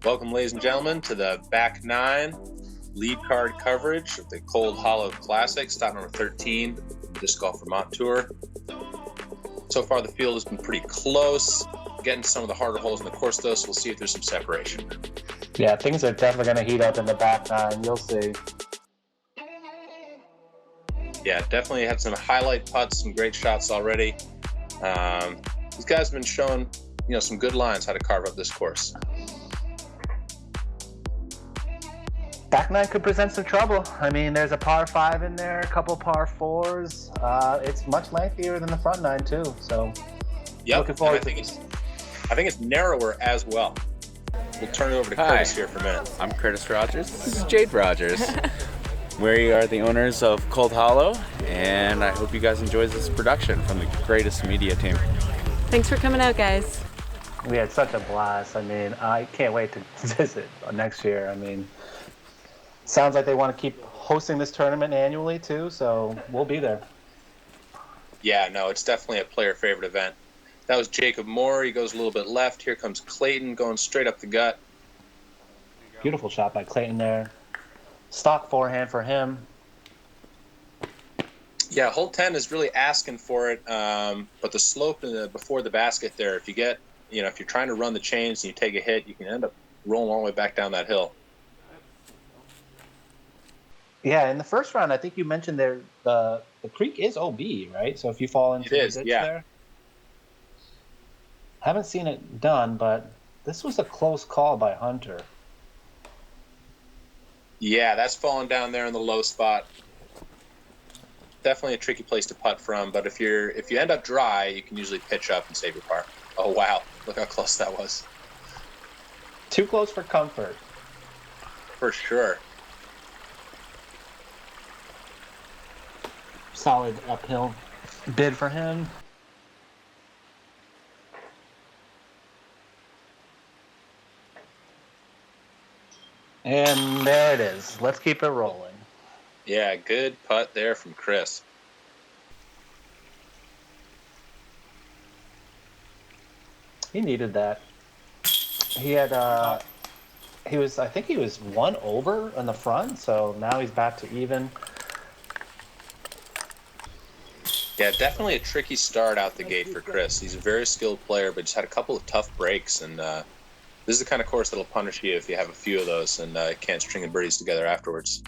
Welcome, ladies and gentlemen, to the back nine lead card coverage of the Cold Hollow Classic, stop number 13, the Disc Golf Vermont Tour. So far, the field has been pretty close. Getting some of the harder holes in the course, though, so we'll see if there's some separation. Yeah, things are definitely going to heat up in the back nine. You'll see. Yeah, definitely had some highlight putts, some great shots already. These guys have been showing, some good lines how to carve up this course. Back nine could present some trouble. I mean, there's a par 5 in there, a couple par 4s. It's much lengthier than the front nine, too. So, looking forward to it. I think it's narrower as well. We'll turn it over to Curtis here for a minute. I'm Curtis Rogers. This is Jade Rogers. We are the owners of Cold Hollow, and I hope you guys enjoy this production from the greatest media team. Thanks for coming out, guys. We had such a blast. I mean, I can't wait to visit next year. I mean, sounds like they want to keep hosting this tournament annually, too, so we'll be there. Yeah, no, it's definitely a player favorite event. That was Jacob Moore. He goes a little bit left. Here comes Clayton going straight up the gut. Beautiful shot by Clayton there. Stock forehand for him. Yeah, hole 10 is really asking for it, but the slope before the basket there, if you get, if you're trying to run the chains and you take a hit, you can end up rolling all the way back down that hill. Yeah, in the first round, I think you mentioned there the creek is OB, right? So if you fall into the ditch there. Haven't seen it done, but this was a close call by Hunter. Yeah, that's falling down there in the low spot. Definitely a tricky place to putt from, but if you end up dry, you can usually pitch up and save your par. Oh wow, look how close that was. Too close for comfort. For sure. Solid uphill bid for him. And there it is. Let's keep it rolling. Yeah, good putt there from Chris. He needed that. He had I think he was one over on the front, so now he's back to even. Yeah, definitely a tricky start out the gate for Chris. He's a very skilled player, but just had a couple of tough breaks, and this is the kind of course that'll punish you if you have a few of those and can't string the birdies together afterwards.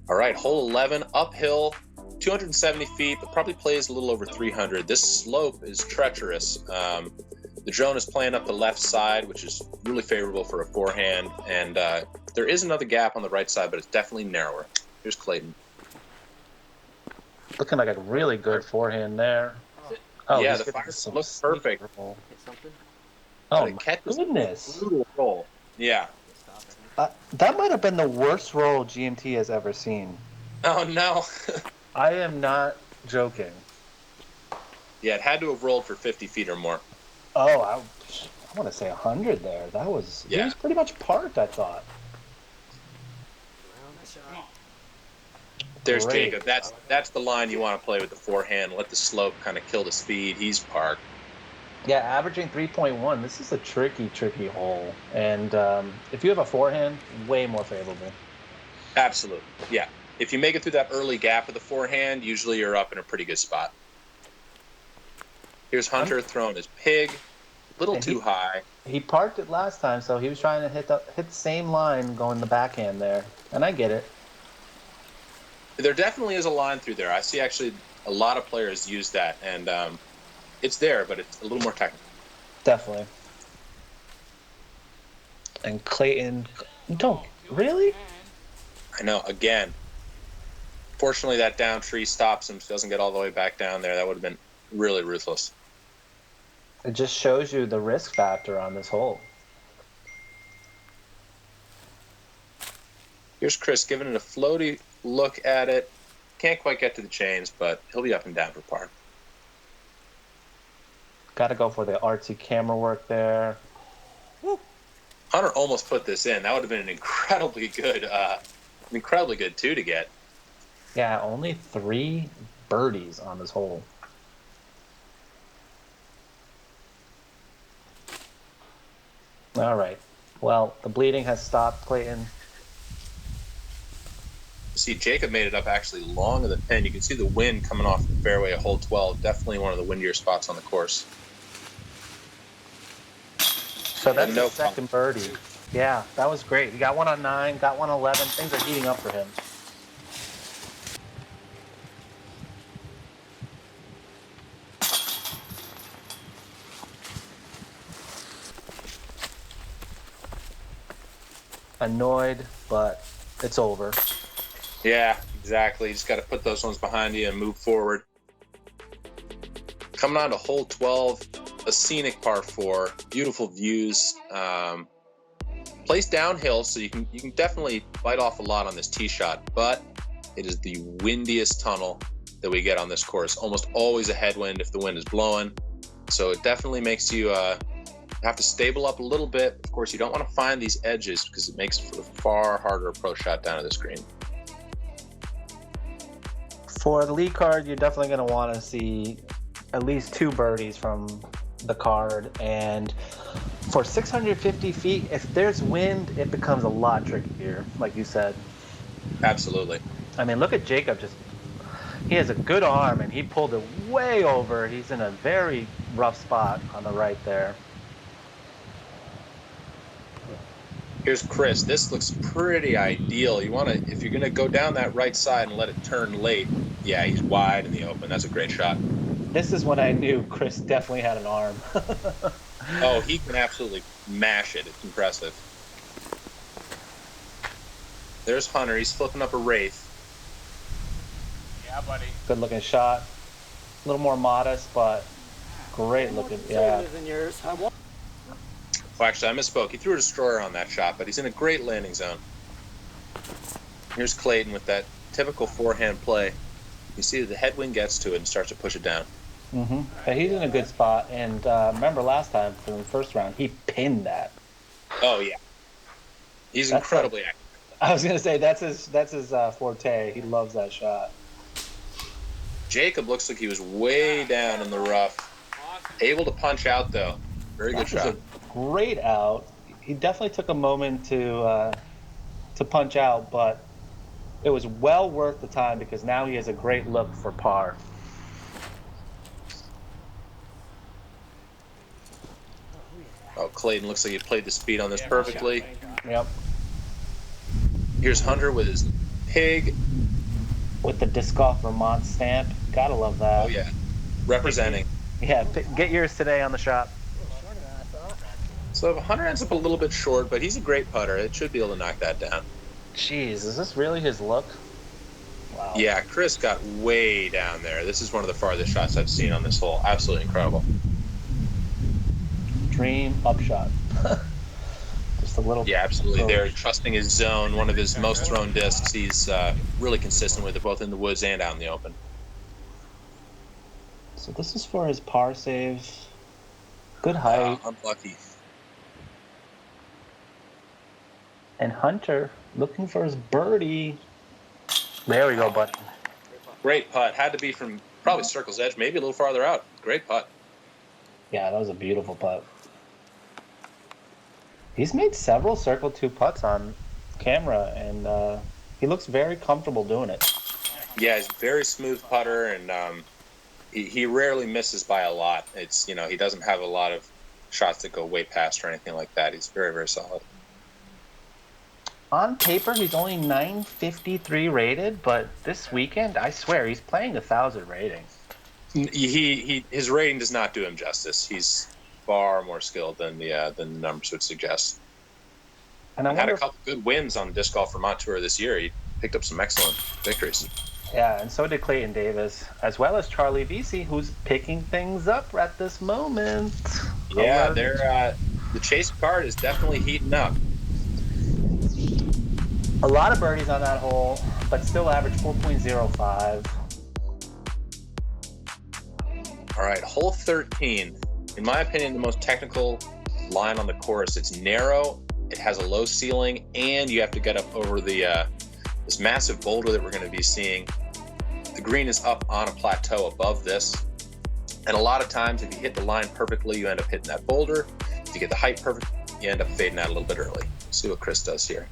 All right, hole 11, uphill, 270 feet, but probably plays a little over 300. This slope is treacherous. The drone is playing up the left side, which is really favorable for a forehand, and there is another gap on the right side, but it's definitely narrower. Here's Clayton. Looking like a really good forehand there. Oh, yeah, the fire looks perfect. Oh, my goodness. Brutal roll. Yeah. That might have been the worst roll GMT has ever seen. Oh, no. I am not joking. Yeah, it had to have rolled for 50 feet or more. Oh, I want to say 100 there. That was, He was pretty much parked, I thought. There's Great. Jacob. That's the line you want to play with the forehand. Let the slope kind of kill the speed. He's parked. Yeah, averaging 3.1. This is a tricky hole. And if you have a forehand, way more favorable. Absolutely. Yeah. If you make it through that early gap with the forehand, usually you're up in a pretty good spot. Here's Hunter throwing his pig. A little too high. He parked it last time, so he was trying to hit the same line going the backhand there. And I get it. There definitely is a line through there. I see actually a lot of players use that, and it's there, but it's a little more technical. Definitely. And Clayton, really? I know, again. Fortunately, that down tree stops him, so he doesn't get all the way back down there. That would have been really ruthless. It just shows you the risk factor on this hole. Here's Chris giving it a floaty look at it. Can't quite get to the chains, but he'll be up and down for par. Got to go for the artsy camera work there. Woo. Hunter almost put this in. That would have been an incredibly good two to get. Yeah, only 3 birdies on this hole. All right. Well, the bleeding has stopped, Clayton. See, Jacob made it up actually long of the pin. You can see the wind coming off the fairway at hole 12. Definitely one of the windier spots on the course. So that's his second birdie. Yeah, that was great. He got one on 9, got one on 11. Things are heating up for him. Annoyed, but it's over. Yeah, exactly. You just got to put those ones behind you and move forward. Coming on to hole 12, a scenic par 4, beautiful views. Placed downhill, so you can definitely bite off a lot on this tee shot, but it is the windiest tunnel that we get on this course. Almost always a headwind if the wind is blowing, so it definitely makes you have to stable up a little bit. Of course, you don't want to find these edges because it makes for a far harder approach shot down to this green. For the lead card, you're definitely going to want to see at least 2 birdies from the card, and for 650 feet, if there's wind, it becomes a lot trickier, like you said. Absolutely. I mean, look at Jacob. He has a good arm, and he pulled it way over. He's in a very rough spot on the right there. Here's Chris. This looks pretty ideal. You want to, if you're going to go down that right side and let it turn late, yeah, he's wide in the open. That's a great shot. This is when I knew Chris definitely had an arm. Oh, he can absolutely mash it. It's impressive. There's Hunter. He's flipping up a Wraith. Yeah, buddy. Good looking shot. A little more modest, but great looking. Yeah. Well, actually, I misspoke. He threw a destroyer on that shot, but he's in a great landing zone. Here's Clayton with that typical forehand play. You see that the headwind gets to it and starts to push it down. Mm-hmm. Yeah, he's in a good spot, and remember last time from the first round, he pinned that. Oh yeah, he's incredibly active. I was gonna say that's his forte. He loves that shot. Jacob looks like he was way down in the rough, able to punch out though. Very good shot. Great out. He definitely took a moment to punch out, but it was well worth the time because now he has a great look for par. Oh, Clayton looks like he played the speed on this perfectly. Yep. Here's Hunter with his pig. With the disc golf Vermont stamp. Gotta love that. Oh, yeah. Representing. Yeah, get yours today on the shop. So Hunter ends up a little bit short, but he's a great putter. It should be able to knock that down. Jeez, is this really his look? Wow. Yeah, Chris got way down there. This is one of the farthest shots I've seen on this hole. Absolutely incredible. Dream upshot. Just a little. Yeah, absolutely. They're trusting his zone, one of his most thrown discs. He's really consistent with it, both in the woods and out in the open. So this is for his par save. Good height. Unlucky. And Hunter looking for his birdie. There we go, bud. Great putt. Had to be from probably circle's edge, maybe a little farther out. Great putt. Yeah, that was a beautiful putt. He's made several circle 2 putts on camera, and he looks very comfortable doing it. Yeah, he's a very smooth putter, and he rarely misses by a lot. It's, he doesn't have a lot of shots that go way past or anything like that. He's very, very solid. On paper, he's only 953 rated, but this weekend, I swear, he's playing 1,000 rating. His rating does not do him justice. He's far more skilled than the numbers would suggest. And I had a couple good wins on the Disc Golf Vermont Tour this year. He picked up some excellent victories. Yeah, and so did Clayton Davis, as well as Charlie Vesey, who's picking things up at this moment. Yeah, the chase card is definitely heating up. A lot of birdies on that hole, but still average 4.05. All right, hole 13. In my opinion, the most technical line on the course. It's narrow, it has a low ceiling, and you have to get up over the this massive boulder that we're going to be seeing. The green is up on a plateau above this, and a lot of times if you hit the line perfectly, you end up hitting that boulder. If you get the height perfect, you end up fading out a little bit early. See what Chris does here.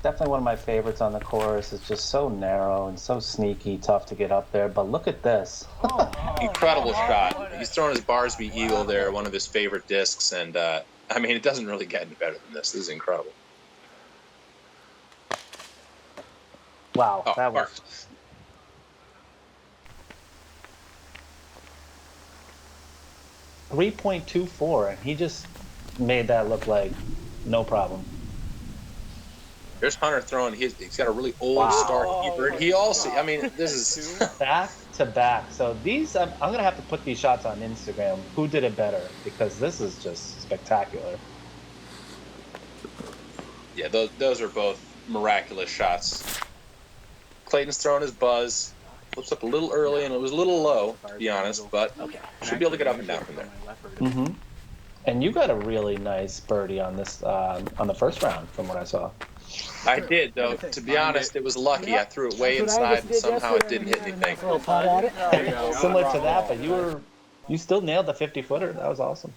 Definitely one of my favorites on the course. It's just so narrow and so sneaky, tough to get up there. But look at this. Incredible shot. He's throwing his Barsby Eagle there, one of his favorite discs, and I mean, it doesn't really get any better than this. This is incredible. Wow, Oh, that was perfect. 3.24, and he just made that look like no problem. There's Hunter throwing. He's got a really old Wow. star keeper. He also, I mean, this is Back to back. So these, I'm going to have to put these shots on Instagram. Who did it better? Because this is just spectacular. yeah. Those are both miraculous shots. Clayton's throwing his buzz. Flips up a little early, and it was a little low, to be honest, but should be able to get up and down from there. Mm-hmm. And you got a really nice birdie on this on the first round, from what I saw. I did, though. To be honest, it was lucky. I threw it way inside, and somehow it didn't hit anything. Similar to that, but you still nailed the 50-footer. That was awesome.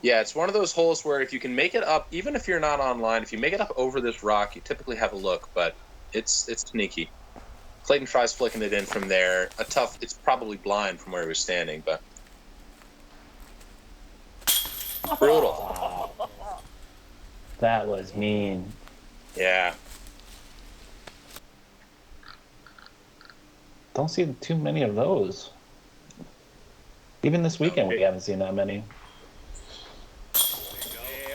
Yeah, it's one of those holes where if you can make it up, even if you're not online, if you make it up over this rock, you typically have a look, but it's sneaky. Clayton tries flicking it in from there. It's probably blind from where he was standing, but brutal. Wow. That was mean. Yeah. Don't see too many of those. Even this weekend, we haven't seen that many.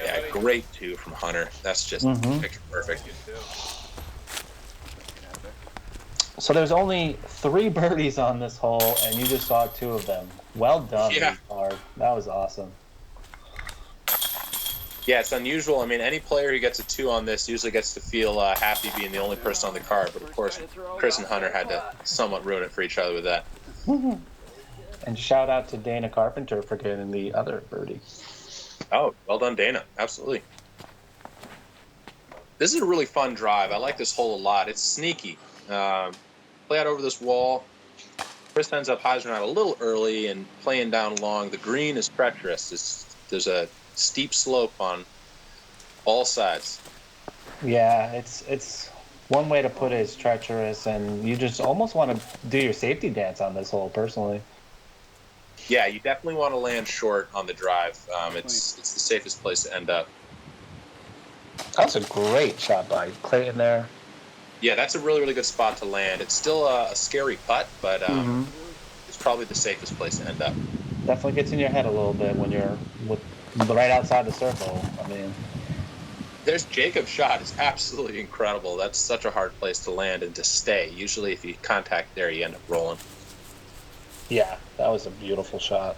Yeah, great two from Hunter. That's just picture perfect. So there's only 3 birdies on this hole, and you just saw 2 of them. Well done, Yeah. Hard. That was awesome. Yeah, it's unusual. I mean, any player who gets a 2 on this usually gets to feel happy being the only person on the card, but of course, Chris and Hunter had to somewhat ruin it for each other with that. And shout out to Dana Carpenter for getting the other birdie. Oh, well done, Dana. Absolutely. This is a really fun drive. I like this hole a lot. It's sneaky. Play out over this wall. Chris ends up hyzering out a little early and playing down long. The green is treacherous. There's a steep slope on all sides. Yeah, it's one way to put it is treacherous, and you just almost want to do your safety dance on this hole, personally. Yeah, you definitely want to land short on the drive. It's the safest place to end up. That's a great shot by Clayton there. Yeah, that's a really, really good spot to land. It's still a scary putt, but it's probably the safest place to end up. Definitely gets in your head a little bit when you're right outside the circle. I mean, There's Jacob's shot. It's absolutely incredible. That's such a hard place to land and to stay. Usually if you contact there, you end up rolling. yeah, that was a beautiful shot.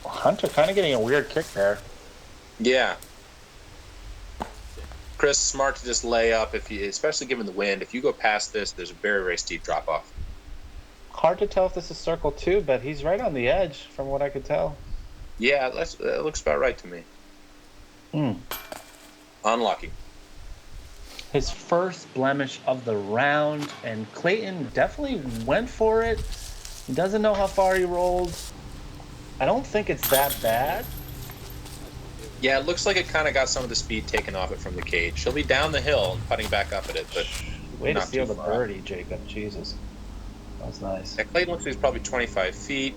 Hunter kind of getting a weird kick there. Yeah. Chris, smart to just lay up, especially given the wind. If you go past this, there's a very, very steep drop-off. Hard to tell if this is circle 2, but he's right on the edge from what I could tell. Yeah, that looks about right to me. Unlucky. His first blemish of the round, and Clayton definitely went for it. He doesn't know how far he rolled. I don't think it's that bad. Yeah, it looks like it kind of got some of the speed taken off it from the cage. She'll be down the hill and putting back up at it, but Way to not steal too the far. birdie, Jacob. Jesus. That was nice. Yeah, Clayton looks like he's probably 25 feet.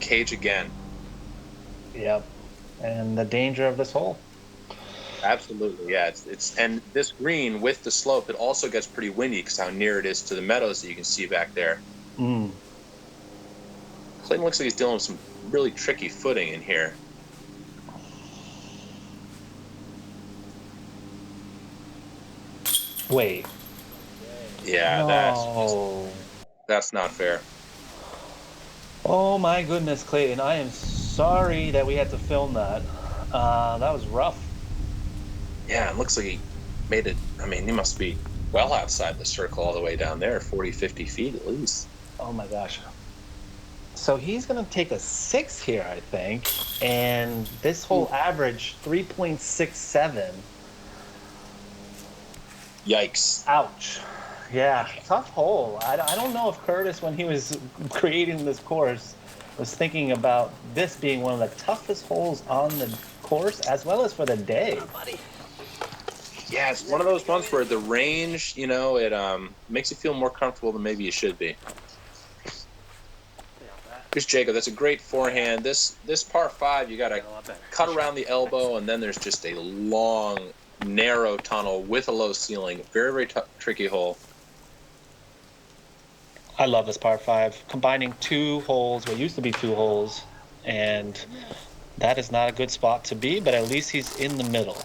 Cage again. Yep. And the danger of this hole. Absolutely, yeah. It's and this green with the slope, it also gets pretty windy because how near it is to the meadows that you can see back there. Mm. Clayton looks like he's dealing with some really tricky footing in here. Wait. Yeah, No. that's not fair. Oh my goodness, Clayton. I am sorry that we had to film that. That was rough. Yeah, it looks like he made it. I mean, he must be well outside the circle all the way down there, 40, 50 feet at least. Oh my gosh. So he's going to take a 6 here, I think. And this whole average, 3.67. Yikes. Ouch. Yeah, tough hole. I don't know if Curtis, when he was creating this course, was thinking about this being one of the toughest holes on the course, as well as for the day. Yeah, it's one of those ones where the range, you know, it makes you feel more comfortable than maybe you should be. Here's Jacob. That's a great forehand. This par 5, you got to cut around the elbow, and then there's just a long, narrow tunnel with a low ceiling. Very, very tricky hole. I love this par 5. Combining 2 holes, what used to be 2 holes, and that is not a good spot to be, but at least he's in the middle.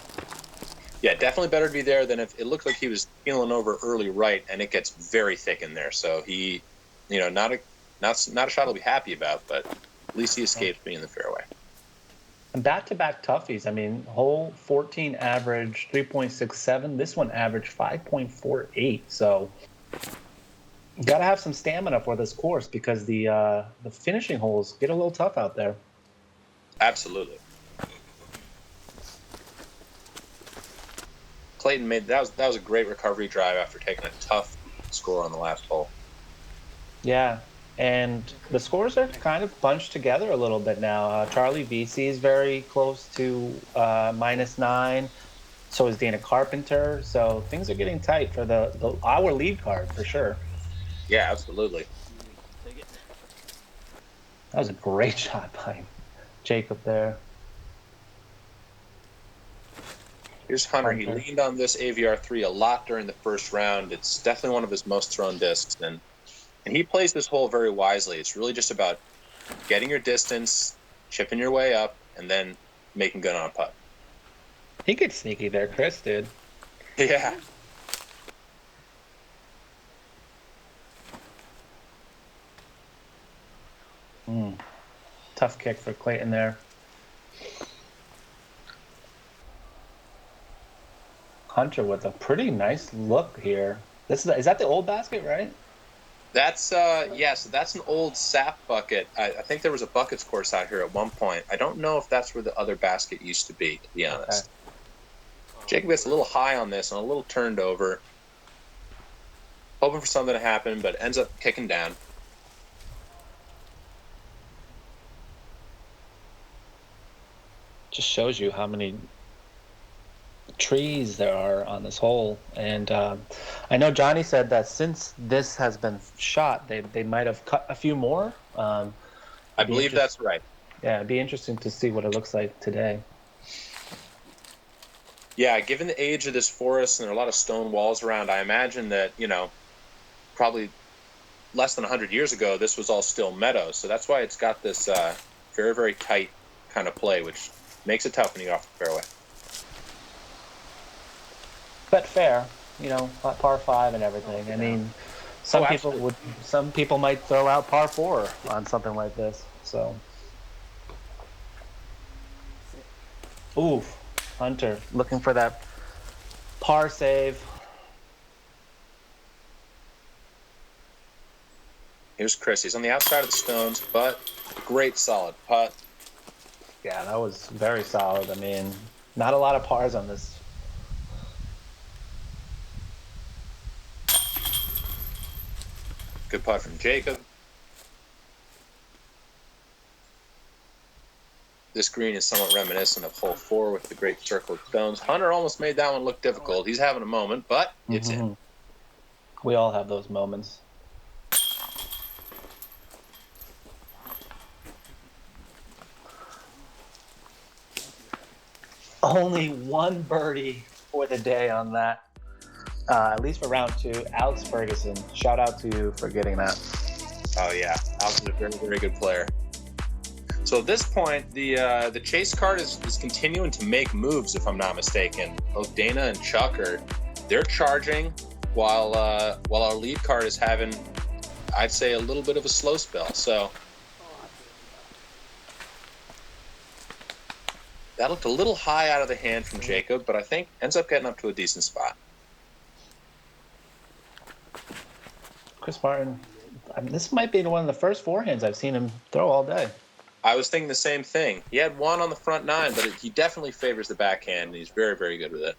Yeah, definitely better to be there than if it looked like he was feeling over early right, and it gets very thick in there. So he, you know, not a shot he'll be happy about, but at least he escapes being in the fairway. And back-to-back toughies. I mean, hole 14 average 3.67. This one averaged 5.48. So you got to have some stamina for this course because the finishing holes get a little tough out there. Absolutely. Clayton made that was a great recovery drive after taking a tough score on the last hole. Yeah, and the scores are kind of bunched together a little bit now. Charlie VC is very close to -9. So is Dana Carpenter. So things are getting tight for our lead card for sure. Yeah, absolutely. That was a great shot by Jacob there. Here's Hunter. He leaned on this AVR3 a lot during the first round. It's definitely one of his most thrown discs, and he plays this hole very wisely. It's really just about getting your distance, chipping your way up, and then making good on a putt. He gets sneaky there, Chris did. Yeah. Tough kick for Clayton there. Hunter with a pretty nice look here. Is that the old basket, right? That's so that's an old sap bucket. I think there was a buckets course out here at one point. I don't know if that's where the other basket used to be honest. Okay. Jacob gets a little high on this and a little turned over. Hoping for something to happen, but ends up kicking down. Just shows you how many trees there are on this hole. And I know Johnny said that since this has been shot, they might have cut a few more. I believe that's right. Yeah, it'd be interesting to see what it looks like today. Yeah, given the age of this forest and there are a lot of stone walls around, I imagine that, you know, probably less than 100 years ago, this was all still meadow. So that's why it's got this very, very tight kind of play, which makes it tough when you get off the fairway. But fair, you know, par 5 and everything. I mean, some people might throw out par 4 on something like this. So, oof, Hunter looking for that par save. Here's Chris. He's on the outside of the stones, but great solid putt. Yeah, that was very solid. I mean, not a lot of pars on this. Good putt from Jacob. This green is somewhat reminiscent of hole 4 with the great circle of stones. Hunter almost made that one look difficult. He's having a moment, but it's in. We all have those moments. Only one birdie for the day on that, at least for round 2. Alex Ferguson, shout out to you for getting that. Oh yeah, Alex is a very, very good player. So at this point, the chase card is continuing to make moves, if I'm not mistaken. Both Dana and Chuck they're charging, while our lead card is having, I'd say, a little bit of a slow spell. So that looked a little high out of the hand from Jacob, but I think ends up getting up to a decent spot. Chris Martin, this might be one of the first forehands I've seen him throw all day. I was thinking the same thing. He had one on the front 9, but he definitely favors the backhand, and he's very, very good with it.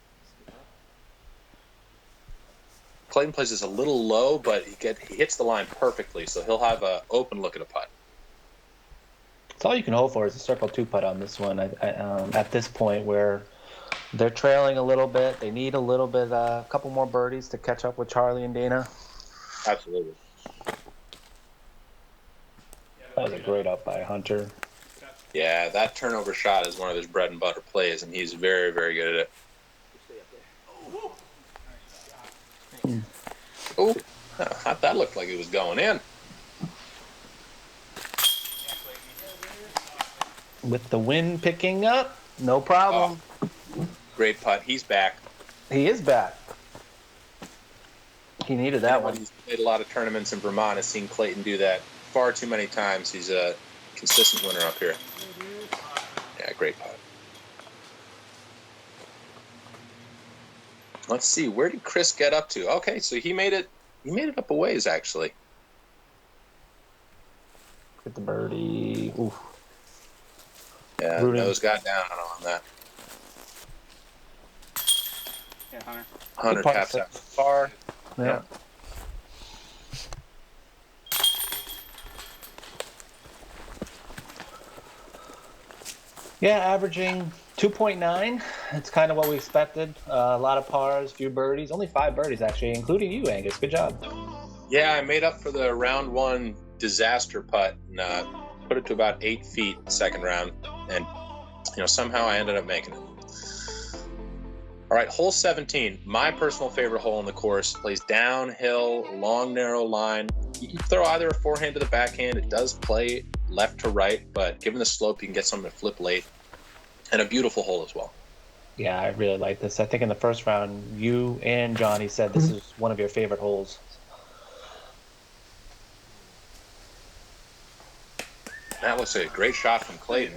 Clayton plays this a little low, but he hits the line perfectly, so he'll have an open look at a putt. It's all you can hope for is a circle 2 putt on this one. At this point where they're trailing a little bit, they need a little bit, a couple more birdies to catch up with Charlie and Dana. Absolutely. That was a great up by Hunter. Yeah, that turnover shot is one of his bread and butter plays, and he's very, very good at it. Oh, that looked like it was going in. With the wind picking up, no problem. Oh, great putt. He's back. He is back. He needed that one. He's played a lot of tournaments in Vermont. Has seen Clayton do that far too many times. He's a consistent winner up here. Yeah, great putt. Let's see, where did Chris get up to? Okay, so he made it up a ways, actually. Get the birdie. Oof. Yeah, nose got down on that. Yeah, Hunter. Hunter taps out far. Yeah. Yeah, averaging 2.9. It's kind of what we expected. A lot of pars, few birdies. Only 5 birdies, actually, including you, Angus. Good job. Yeah, I made up for the round 1 disaster putt and put it to about 8 feet second round. And, somehow I ended up making it. All right, hole 17. My personal favorite hole in the course. Plays downhill, long, narrow line. You can throw either a forehand to the backhand. It does play left to right, but given the slope, you can get something to flip late. And a beautiful hole as well. Yeah, I really like this. I think in the first round, you and Johnny said this is one of your favorite holes. That looks like a great shot from Clayton.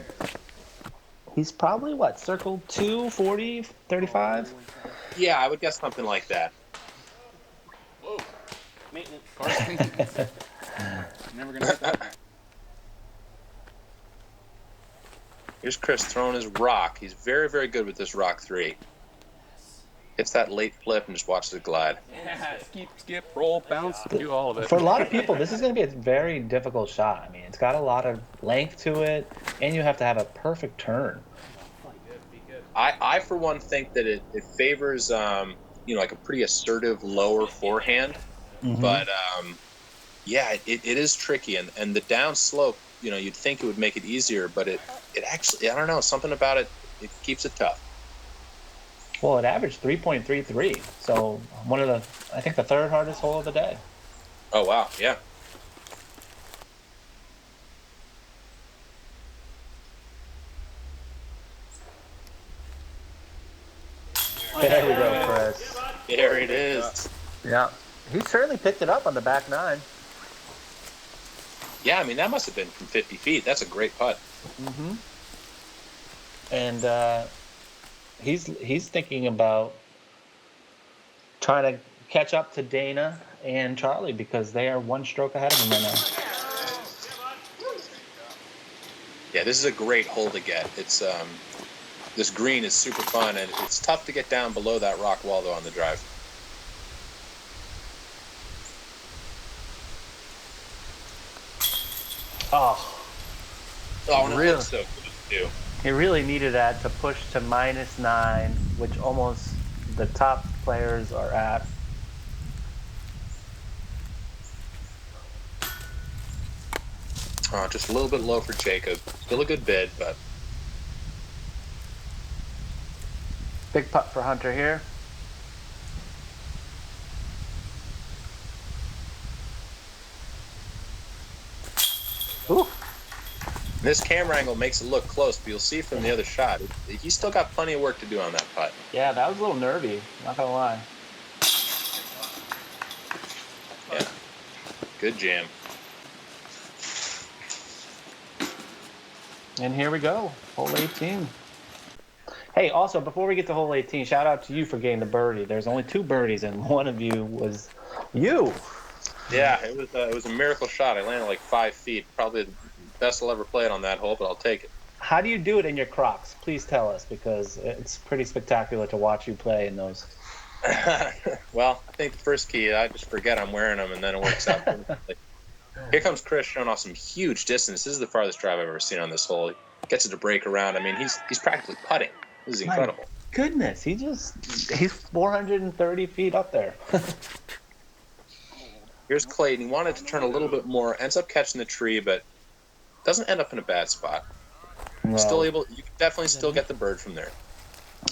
He's probably, circle 2, 40, 35? Yeah, I would guess something like that. Whoa. Maintenance. Never going to hit that. Here's Chris throwing his rock. He's very, very good with this rock 3. Hits that late flip and just watches it glide. Yeah, skip, roll, bounce, do all of it. For a lot of people, this is going to be a very difficult shot. I mean, it's got a lot of length to it, and you have to have a perfect turn. I for one, think that it favors, like a pretty assertive lower forehand. Mm-hmm. But, yeah, it is tricky. And the down slope, you'd think it would make it easier, but it actually, I don't know, something about it, it keeps it tough. Well, it averaged 3.33, so I think the 3rd hardest hole of the day. Oh, wow, yeah. There we go, Chris. There it is. Yeah, he certainly picked it up on the back 9. Yeah, I mean, that must have been from 50 feet. That's a great putt. Mm-hmm. And he's thinking about trying to catch up to Dana and Charlie because they are 1 stroke ahead of him right now. Yeah, this is a great hole to get. It's this green is super fun, and it's tough to get down below that rock wall, though, on the drive. Oh, and it looks so good, too. He really needed that to push to -9, which almost the top players are at. Oh, just a little bit low for Jacob. Still a good bid, but... Big putt for Hunter here. Ooh. This camera angle makes it look close, but you'll see from the other shot, he's still got plenty of work to do on that putt. Yeah, that was a little nervy, not gonna lie. Yeah, good jam. And here we go, hole 18. Hey, also, before we get to hole 18, shout out to you for getting the birdie. There's only 2 birdies, and one of you was you. Yeah, it was a miracle shot. I landed like 5 feet. Probably the best I'll ever play it on that hole, but I'll take it. How do you do it in your Crocs? Please tell us, because it's pretty spectacular to watch you play in those. Well, I think the first key, I just forget I'm wearing them, and then it works out perfectly. Here comes Chris showing off some huge distance. This is the farthest drive I've ever seen on this hole. He gets it to break around. I mean, he's practically putting. This is incredible. My goodness, he's 430 feet up there. Here's Clayton. He wanted to turn a little bit more. Ends up catching the tree, but doesn't end up in a bad spot. No. Still able. You can definitely still get the bird from there.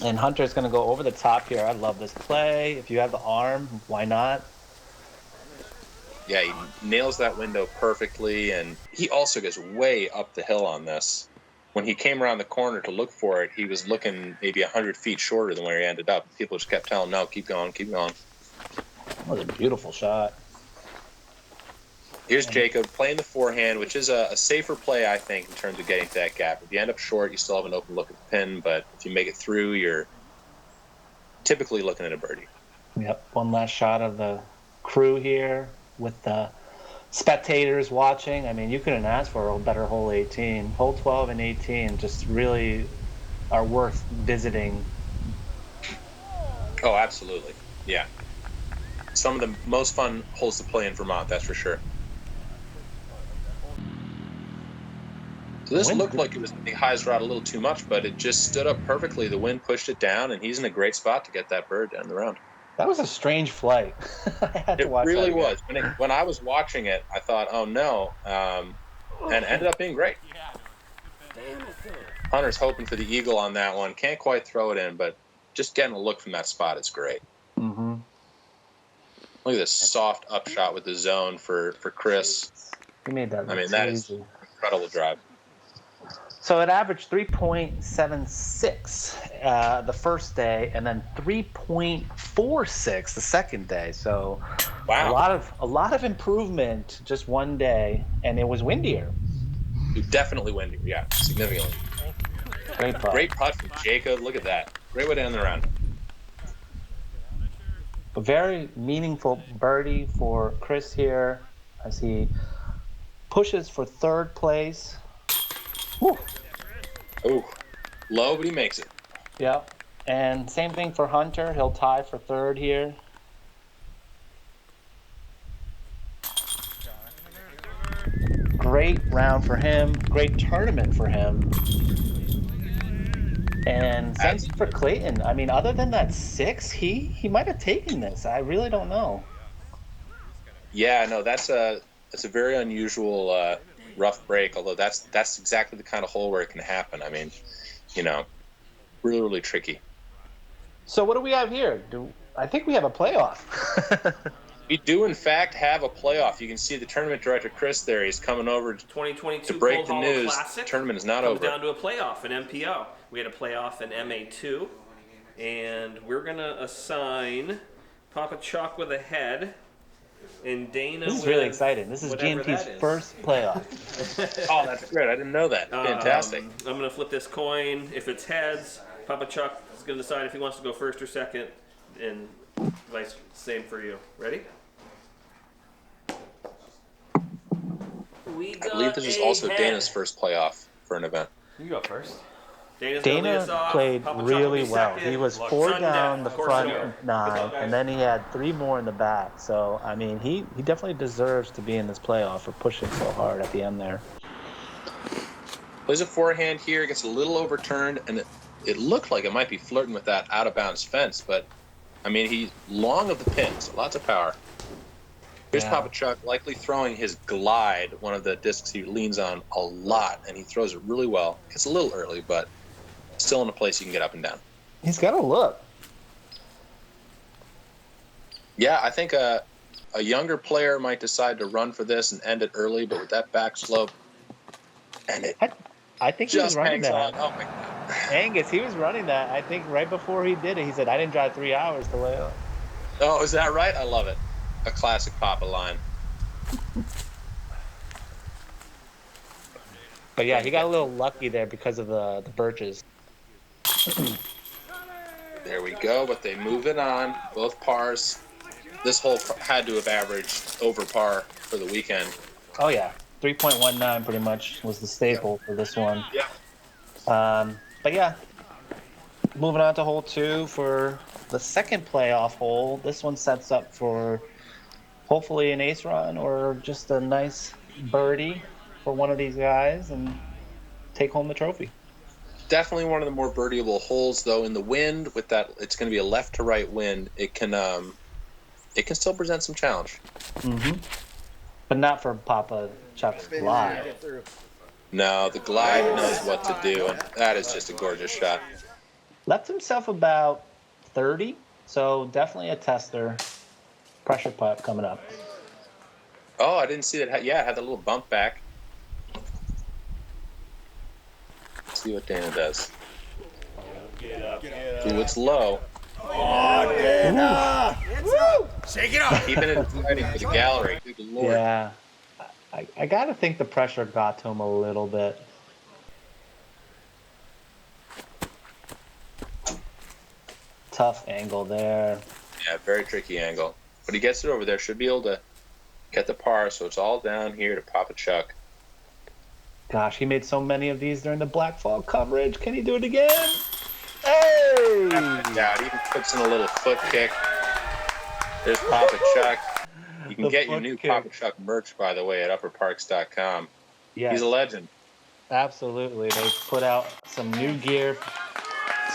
And Hunter's going to go over the top here. I love this play. If you have the arm, why not? Yeah, he nails that window perfectly, and he also gets way up the hill on this. When he came around the corner to look for it, he was looking maybe 100 feet shorter than where he ended up. People just kept telling him, no, keep going, keep going. That was a beautiful shot. Here's Jacob playing the forehand, which is a safer play, I think, in terms of getting to that gap. If you end up short, you still have an open look at the pin, but if you make it through, you're typically looking at a birdie. Yep, one last shot of the crew here with the spectators watching. I mean, you couldn't ask for a better hole 18. Hole 12 and 18 just really are worth visiting. Oh, absolutely. Yeah. Some of the most fun holes to play in Vermont, that's for sure. So this looked like it was the highest rod a little too much, but it just stood up perfectly. The wind pushed it down, and he's in a great spot to get that bird down the round. That was a strange flight. I had to watch it really that was. When I was watching it, I thought, oh no, and it ended up being great. Hunter's hoping for the eagle on that one. Can't quite throw it in, but just getting a look from that spot is great. Mm-hmm. Look at this soft upshot with the zone for Chris. He made that. I mean, that is an incredible drive. So it averaged 3.76 the first day, and then 3.46 the second day. So wow, a lot of improvement just one day, and it was windier. Definitely windier, yeah, significantly. Great putt. Great putt from Jacob. Look at that. Great way to end the round. A very meaningful birdie for Chris here as he pushes for third place. Whew. Oh, low, but he makes it. Yep. And same thing for Hunter. He'll tie for third here. Great round for him. Great tournament for him. And same thing for Clayton. I mean, other than that 6, he might have taken this. I really don't know. Yeah, no, that's a very unusual rough break, although that's exactly the kind of hole where it can happen. I mean, really, really tricky. So what do we have here? I think we have a playoff. We do, in fact, have a playoff. You can see the tournament director, Chris, there. He's coming over 2022 to break Cold the Hollow news. Classic The tournament is not comes over. down to a playoff in MPO. We had a playoff in MA2, and we're going to assign Papa Chuck with a head and Dana This is with really exciting. This is whatever GMT's that is. first playoff. Oh, that's great. I didn't know that. Fantastic. I'm going to flip this coin. If it's heads, Papa Chuck is going to decide if he wants to go first or second, and vice same for you. Ready? I believe this is also Dana's first playoff for an event. You go first. Dana played really well. He was 4 down the front over. 9, and then he had 3 more in the back. So, I mean, he definitely deserves to be in this playoff for pushing so hard at the end there. Plays a forehand here, gets a little overturned, and it looked like it might be flirting with that out-of-bounds fence, but, I mean, he's long of the pin, so lots of power. Here's Papa Chuck likely throwing his glide, one of the discs he leans on a lot, and he throws it really well. It's a little early, but still in a place you can get up and down. He's got a look. Yeah, I think a younger player might decide to run for this and end it early, but with that back slope, and it I think he was just running hangs that. on. Oh my God. Angus, he was running that. I think right before he did it, he said, I didn't drive 3 hours to lay up. Oh, is that right? I love it. A classic Papa line. But yeah, he got a little lucky there because of the birches. There we go, but they move it on. Both pars. This hole had to have averaged over par for the weekend. Oh yeah, 3.19 pretty much was the staple for this one. Yeah. But yeah, moving on to hole 2 for the second playoff hole. This one sets up for hopefully an ace run or just a nice birdie for one of these guys and take home the trophy. Definitely one of the more birdieable holes, though. In the wind, with that, it's going to be a left to right wind. It can still present some challenge. Mm-hmm. But not for Papa Chuck's glide. No, the glide knows what to do, and that is just a gorgeous shot. Left himself about 30, so definitely a tester. Pressure putt coming up. Oh, I didn't see that. Yeah, it had a little bump back. Let's see what Dana does. Ooh, it's low. Oh, Dana! Shake it off! Keeping it exciting for the gallery. Good Lord. Yeah. I got to think the pressure got to him a little bit. Tough angle there. Yeah, very tricky angle. But he gets it over there. Should be able to get the par, so it's all down here to Papa Chuck. Gosh, he made so many of these during the Black Fog coverage. Can he do it again? Hey! Yeah, he even puts in a little foot kick. There's Papa Chuck. You can get your new Papa Chuck merch, by the way, at upperparks.com. Yes. He's a legend. Absolutely. They put out some new gear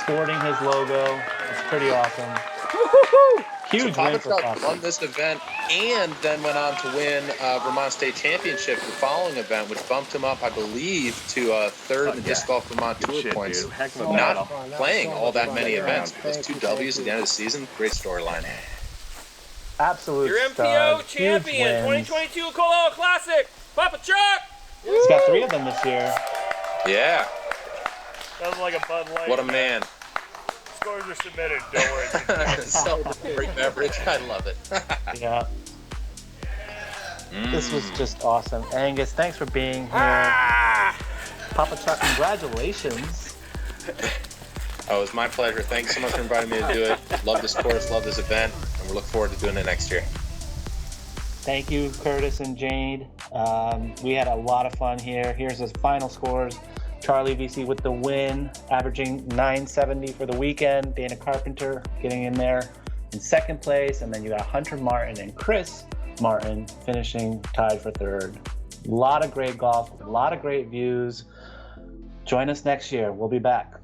sporting his logo. It's pretty awesome. Woo-hoo-hoo! Huge So win Papa for Chuck Papa. won this event and then went on to win Vermont State Championship the following event, which bumped him up, I believe, to third in the Disc Golf Vermont Tour shit, points. dude. Heck of a Not battle. playing all that many events. Those 2 W's at the end of the season, great storyline. Absolute Your stud. MPO Huge champion, wins. 2022 Colorado Classic, Papa Chuck! He's got 3 of them this year. Yeah, That was like a Bud Light. what a man. Scores are submitted. Don't worry. Celebratory beverage. I love it. Yeah. This was just awesome. Angus, thanks for being here. Papa Chuck, congratulations. Oh, it was my pleasure. Thanks so much for inviting me to do it. Love this course, love this event, and we look forward to doing it next year. Thank you, Curtis and Jade. We had a lot of fun here. Here's his final scores. Charlie VC with the win, averaging 970 for the weekend. Dana Carpenter getting in there in second place. And then you got Hunter Martin and Chris Martin finishing tied for third. A lot of great golf, a lot of great views. Join us next year. We'll be back.